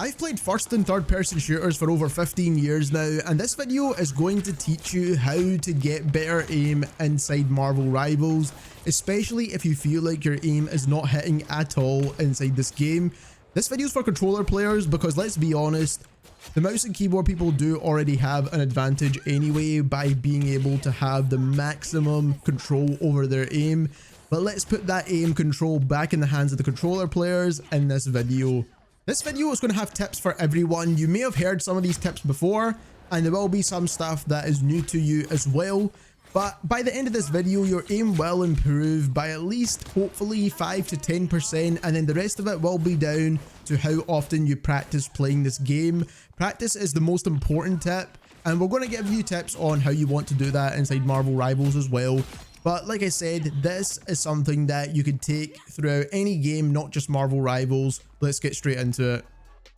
I've played first and third person shooters for over 15 years now, and this video is going to teach you how to get better aim inside Marvel Rivals, especially if you feel like your aim is not hitting at all inside this game. This video is for controller players because let's be honest, the mouse and keyboard people do already have an advantage anyway by being able to have the maximum control over their aim. But let's put that aim control back in the hands of the controller players in this video. This video is going to have tips for everyone. You may have heard some of these tips before, and there will be some stuff that is new to you as well. But by the end of this video, your aim will improve by at least hopefully 5 to 10%, and then the rest of it will be down to how often you practice playing this game. Practice is the most important tip, and we're going to give you tips on how you want to do that inside Marvel Rivals as well. But like I said, this is something that you could take throughout any game, not just Marvel Rivals. Let's get straight into it.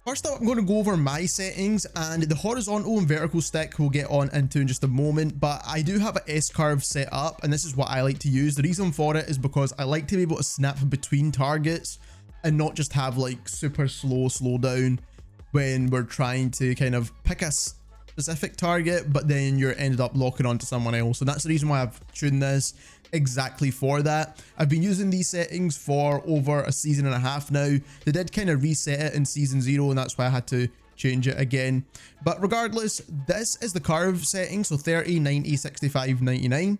First up, I'm going to go over my settings, and the horizontal and vertical stick we'll get on into in just a moment, but I do have an S-curve set up, and this is what I like to use. The reason for it is because I like to be able to snap between targets and not just have like super slow down when we're trying to kind of pick a specific target, but then you're ended up locking onto someone else. So that's the reason why I've tuned this exactly for that. I've been using these settings for over a season and a half now. They did kind of reset it in season 0, and that's why I had to change it again. But regardless, this is the curve setting, so 30, 90, 65, 99.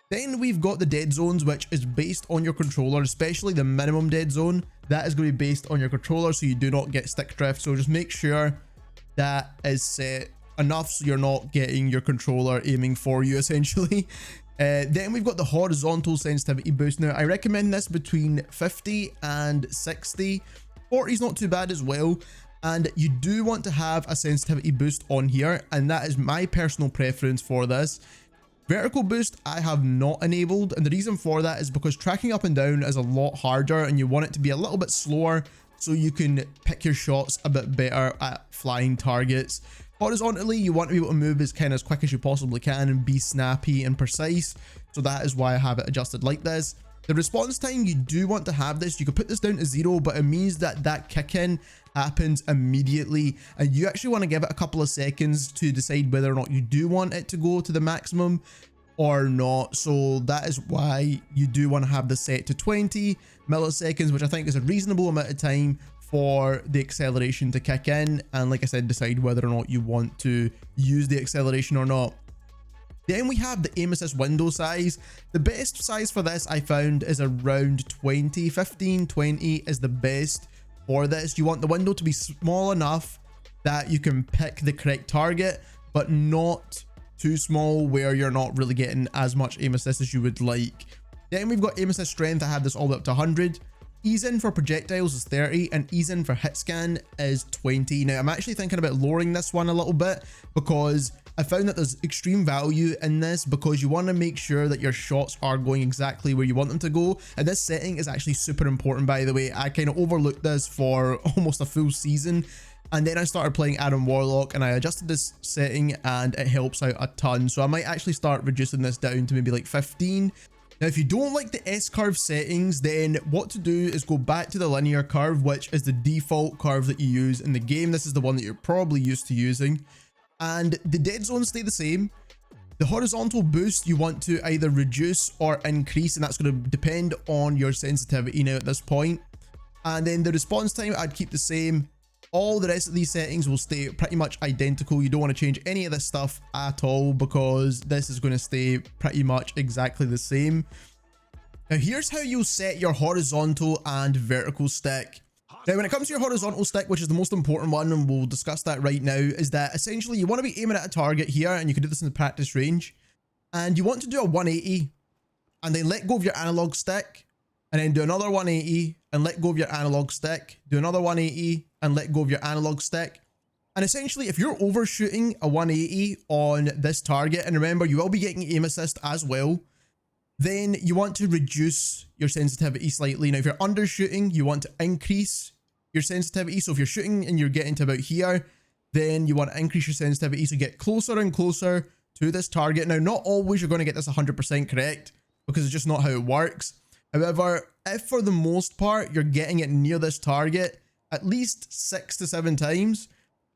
Then we've got the dead zones, which is based on your controller, especially the minimum dead zone. That is going to be based on your controller, so you do not get stick drift. So just make sure that is set enough so you're not getting your controller aiming for you essentially. Then we've got the horizontal sensitivity boost. Now I recommend this between 50 and 60. 40 is not too bad as well, and you do want to have a sensitivity boost on here, and that is my personal preference for this. Vertical boost I have not enabled, and the reason for that is because tracking up and down is a lot harder, and you want it to be a little bit slower so you can pick your shots a bit better at flying targets. Horizontally, you want to be able to move as quick as you possibly can and be snappy and precise. So that is why I have it adjusted like this. The response time, you do want to have this. You could put this down to 0, but it means that that kick in happens immediately. And you actually want to give it a couple of seconds to decide whether or not you do want it to go to the maximum or not. So that is why you do want to have this set to 20 milliseconds, which I think is a reasonable amount of time for the acceleration to kick in, and like I said, decide whether or not you want to use the acceleration or not. Then we have the aim assist window size. The best size for this I found is around 20. 15, 20 is the best for this. You want the window to be small enough that you can pick the correct target, but not too small where you're not really getting as much aim assist as you would like. Then we've got aim assist strength. I have this all the way up to 100. Ease in for projectiles is 30, and ease in for Hitscan is 20. Now I'm actually thinking about lowering this one a little bit because I found that there's extreme value in this, because you want to make sure that your shots are going exactly where you want them to go, and this setting is actually super important, by the way. I kind of overlooked this for almost a full season, and then I started playing Adam Warlock and I adjusted this setting and it helps out a ton. So I might actually start reducing this down to maybe like 15. Now, if you don't like the S-curve settings, then what to do is go back to the linear curve, which is the default curve that you use in the game. This is the one that you're probably used to using. And the dead zones stay the same. The horizontal boost you want to either reduce or increase, and that's going to depend on your sensitivity now at this point. And then the response time, I'd keep the same. All the rest of these settings will stay pretty much identical. You don't want to change any of this stuff at all because this is going to stay pretty much exactly the same. Now here's how you'll set your horizontal and vertical stick. Now when it comes to your horizontal stick, which is the most important one, and we'll discuss that right now, is that essentially you want to be aiming at a target here, and you can do this in the practice range, and you want to do a 180 and then let go of your analog stick, and then do another 180 and let go of your analog stick, do another 180 and let go of your analog stick. And essentially, if you're overshooting a 180 on this target, and remember, you will be getting aim assist as well, then you want to reduce your sensitivity slightly. Now, if you're undershooting, you want to increase your sensitivity. So if you're shooting and you're getting to about here, then you want to increase your sensitivity, so get closer and closer to this target. Now, not always you're going to get this 100% correct, because it's just not how it works. However, if for the most part you're getting it near this target, at least 6 to 7 times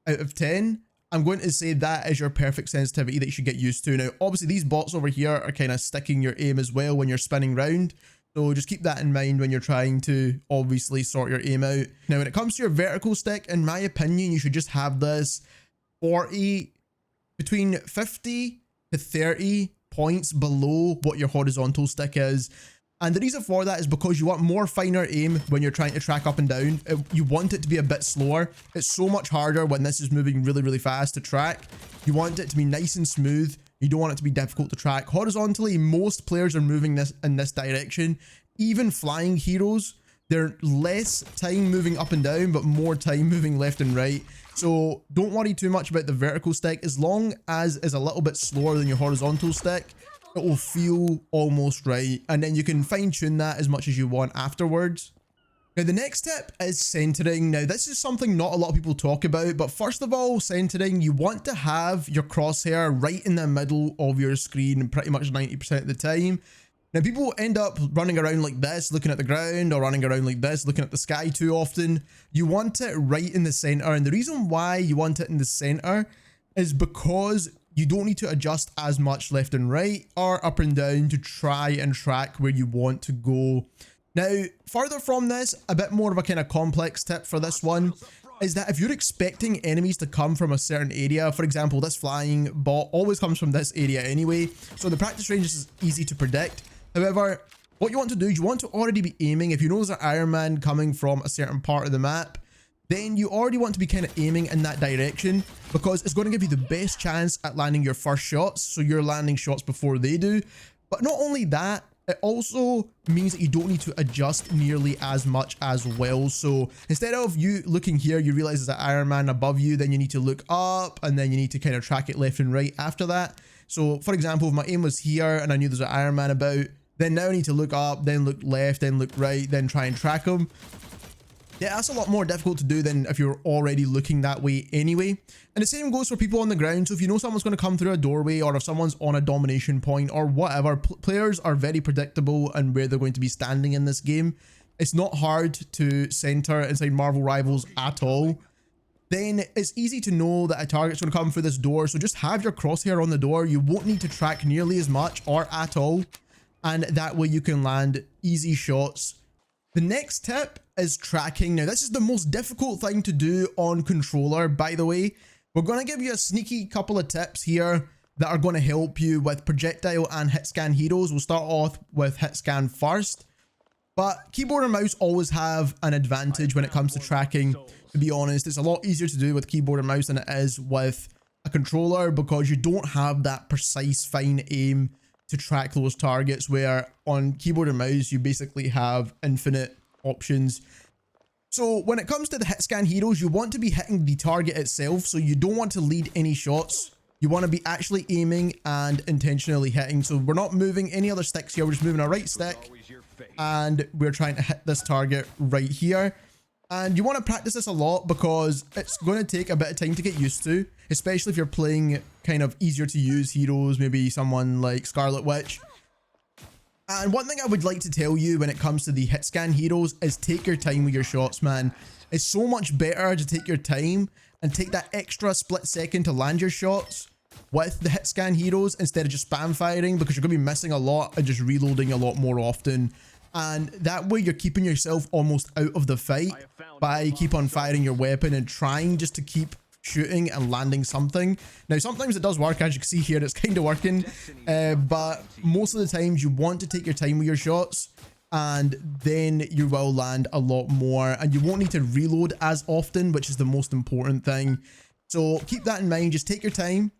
out of 10, I'm going to say that is your perfect sensitivity that you should get used to. Now, obviously, these bots over here are kind of sticking your aim as well when you're spinning round. So just keep that in mind when you're trying to obviously sort your aim out. Now, when it comes to your vertical stick, in my opinion, you should just have this between 50 to 30 points below what your horizontal stick is. And the reason for that is because you want more finer aim when you're trying to track up and down. You want it to be a bit slower. It's so much harder when this is moving really, really fast to track. You want it to be nice and smooth. You don't want it to be difficult to track. Horizontally, most players are moving this in this direction. Even flying heroes, they're less time moving up and down, but more time moving left and right. So don't worry too much about the vertical stick. As long as it's a little bit slower than your horizontal stick, it will feel almost right. And then you can fine tune that as much as you want afterwards. Now, the next tip is centering. Now, this is something not a lot of people talk about, but first of all, centering, you want to have your crosshair right in the middle of your screen pretty much 90% of the time. Now, people end up running around like this, looking at the ground, or running around like this, looking at the sky too often. You want it right in the center. And the reason why you want it in the center is because you don't need to adjust as much left and right or up and down to try and track where you want to go. Now, further from this, a bit more of a kind of complex tip for this one is that if you're expecting enemies to come from a certain area, for example, this flying bot always comes from this area anyway, so the practice range is easy to predict. However, what you want to do is you want to already be aiming. If you know there's an Iron Man coming from a certain part of the map, then you already want to be kind of aiming in that direction because it's going to give you the best chance at landing your first shots. So you're landing shots before they do. But not only that, it also means that you don't need to adjust nearly as much as well. So instead of you looking here, you realize there's an Iron Man above you, then you need to look up and then you need to kind of track it left and right after that. So for example, if my aim was here and I knew there's an Iron Man about, then now I need to look up, then look left, then look right, then try and track him. Yeah, that's a lot more difficult to do than if you're already looking that way anyway. And the same goes for people on the ground. So if you know someone's going to come through a doorway or if someone's on a domination point or whatever, players are very predictable and where they're going to be standing in this game. It's not hard to center inside Marvel Rivals at all. Then it's easy to know that a target's going to come through this door. So just have your crosshair on the door. You won't need to track nearly as much or at all. And that way you can land easy shots. The next tip is tracking. Now, this is the most difficult thing to do on controller, by the way. We're going to give you a sneaky couple of tips here that are going to help you with Projectile and Hitscan heroes. We'll start off with Hitscan first. But keyboard and mouse always have an advantage when it comes to tracking. To be honest, it's a lot easier to do with keyboard and mouse than it is with a controller because you don't have that precise fine aim to track those targets, where on keyboard and mouse you basically have infinite options. So when it comes to the Hitscan heroes, you want to be hitting the target itself, so you don't want to lead any shots. You want to be actually aiming and intentionally hitting. So we're not moving any other sticks here, we're just moving our right stick and we're trying to hit this target right here. And you want to practice this a lot because it's going to take a bit of time to get used to, especially if you're playing kind of easier to use heroes, maybe someone like Scarlet Witch. And one thing I would like to tell you when it comes to the Hitscan heroes is take your time with your shots, man. It's so much better to take your time and take that extra split second to land your shots with the Hitscan heroes instead of just spam firing, because you're going to be missing a lot and just reloading a lot more often. And that way you're keeping yourself almost out of the fight by keep on firing your weapon and trying just to keep shooting and landing something. Now, sometimes it does work, as you can see here, it's kind of working. But most of the times you want to take your time with your shots and then you will land a lot more and you won't need to reload as often, which is the most important thing. So keep that in mind, just take your time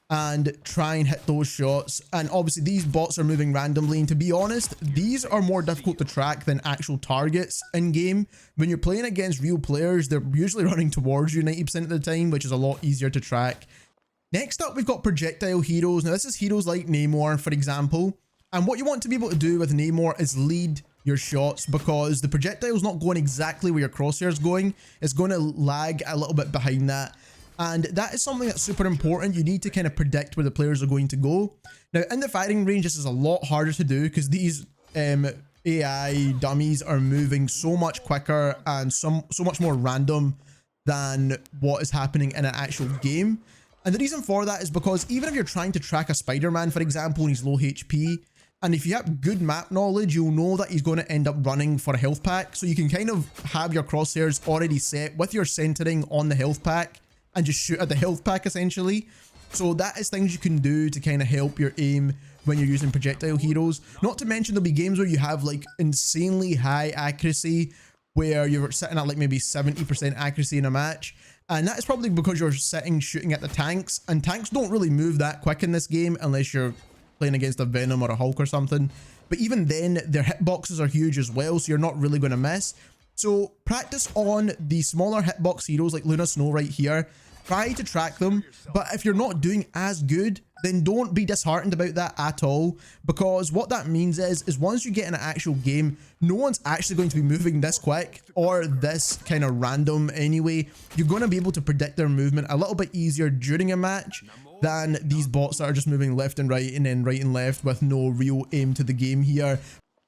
and try and hit those shots. And obviously these bots are moving randomly, and to be honest, these are more difficult to track than actual targets in game. When you're playing against real players, they're usually running towards you 90% of the time, which is a lot easier to track. Next up, we've got Projectile heroes. Now, this is heroes like Namor, for example. And what you want to be able to do with Namor is lead your shots, because the projectile is not going exactly where your crosshair is going. It's going to lag a little bit behind that. And that is something that's super important. You need to kind of predict where the players are going to go. Now, in the firing range, this is a lot harder to do because these AI dummies are moving so much quicker and so much more random than what is happening in an actual game. And the reason for that is because even if you're trying to track a Spider-Man, for example, and he's low HP, and if you have good map knowledge, you'll know that he's going to end up running for a health pack. So you can kind of have your crosshairs already set with your centering on the health pack and just shoot at the health pack essentially. So that is things you can do to kind of help your aim when you're using projectile heroes. Not to mention there'll be games where you have like insanely high accuracy, where you're sitting at like maybe 70% accuracy in a match. And that is probably because you're sitting shooting at the tanks, and tanks don't really move that quick in this game unless you're playing against a Venom or a Hulk or something. But even then, their hitboxes are huge as well, so you're not really going to miss. So practice on the smaller hitbox heroes like Luna Snow right here. Try to track them, but if you're not doing as good, then don't be disheartened about that at all, because what that means is once you get in an actual game, no one's actually going to be moving this quick or this kind of random anyway. You're going to be able to predict their movement a little bit easier during a match than these bots that are just moving left and right and then right and left with no real aim to the game here.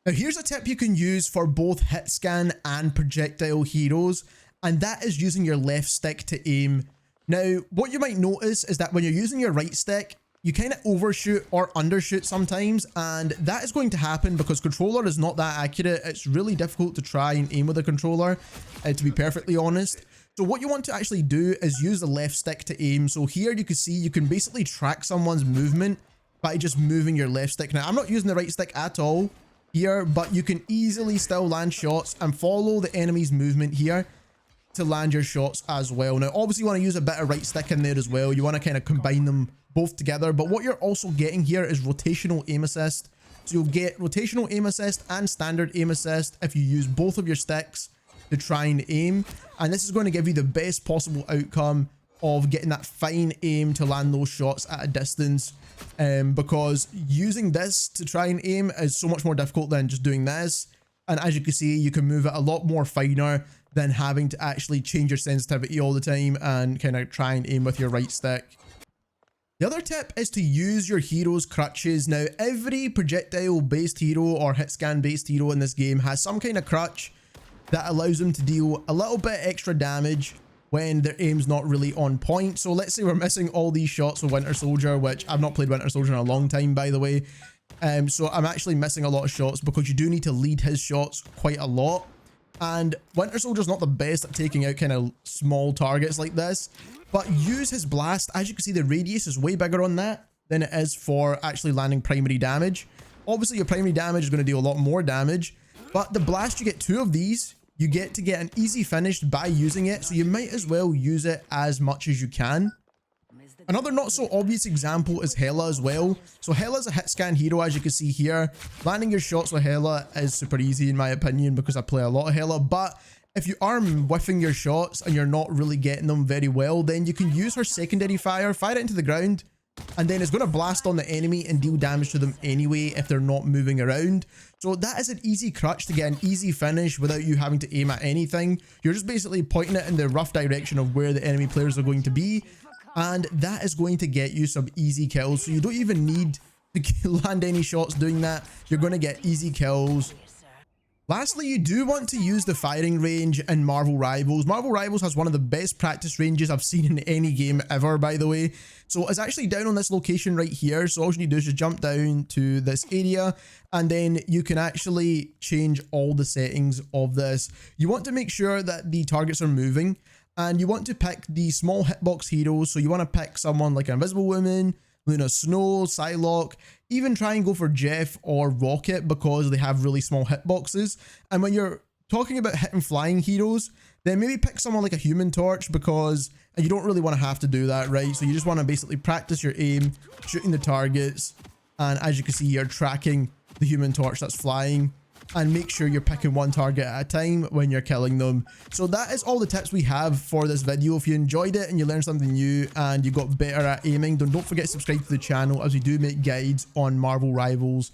Now here's a tip you can use for both Hitscan and projectile heroes, and that is using your left stick to aim. Now, what you might notice is that when you're using your right stick, you kind of overshoot or undershoot sometimes, and that is going to happen because controller is not that accurate. It's really difficult to try and aim with a controller, to be perfectly honest. So what you want to actually do is use the left stick to aim. So here you can see you can basically track someone's movement by just moving your left stick. Now, I'm not using the right stick at all here, but you can easily still land shots and follow the enemy's movement here to land your shots as well. Now, obviously you want to use a bit of right stick in there as well. You want to kind of combine them both together, but what you're also getting here is rotational aim assist. So you'll get rotational aim assist and standard aim assist if you use both of your sticks to try and aim, and this is going to give you the best possible outcome of getting that fine aim to land those shots at a distance, because using this to try and aim is so much more difficult than just doing this. And as you can see, you can move it a lot more finer than having to actually change your sensitivity all the time and kind of try and aim with your right stick. The other tip is to use your hero's crutches. Now, every projectile based hero or hit scan based hero in this game has some kind of crutch that allows them to deal a little bit extra damage when their aim's not really on point. So let's say we're missing all these shots with Winter Soldier, which I've not played Winter Soldier in a long time, by the way. So I'm actually missing a lot of shots because you do need to lead his shots quite a lot. And Winter Soldier's not the best at taking out kind of small targets like this, but use his blast. As you can see, the radius is way bigger on that than it is for actually landing primary damage. Obviously, your primary damage is going to do a lot more damage, but the blast, you get 2 of these. You get to get an easy finish by using it, so you might as well use it as much as you can. Another not so obvious example is Hela as well. So Hela's a hit scan hero, as you can see here. Landing your shots with Hela is super easy in my opinion because I play a lot of Hela, but if you are whiffing your shots and you're not really getting them very well, then you can use her secondary fire it into the ground, and then it's going to blast on the enemy and deal damage to them anyway if they're not moving around. So that is an easy crutch to get an easy finish without you having to aim at anything. You're just basically pointing it in the rough direction of where the enemy players are going to be, and that is going to get you some easy kills. So you don't even need to land any shots doing that. You're going to get easy kills. Lastly, you do want to use the firing range in Marvel Rivals. Marvel Rivals has one of the best practice ranges I've seen in any game ever, by the way. So it's actually down on this location right here. So all you need to do is just jump down to this area, and then you can actually change all the settings of this. You want to make sure that the targets are moving, and you want to pick the small hitbox heroes. So you want to pick someone like an Invisible Woman, Luna Snow, Psylocke, even try and go for Jeff or Rocket because they have really small hitboxes. And when you're talking about hitting flying heroes, then maybe pick someone like a Human Torch, because you don't really want to have to do that, right? So you just want to basically practice your aim, shooting the targets, and as you can see, you're tracking the Human Torch that's flying, and make sure you're picking one target at a time when you're killing them. So that is all the tips we have for this video. If you enjoyed it and you learned something new and you got better at aiming, then don't forget to subscribe to the channel, as we do make guides on Marvel Rivals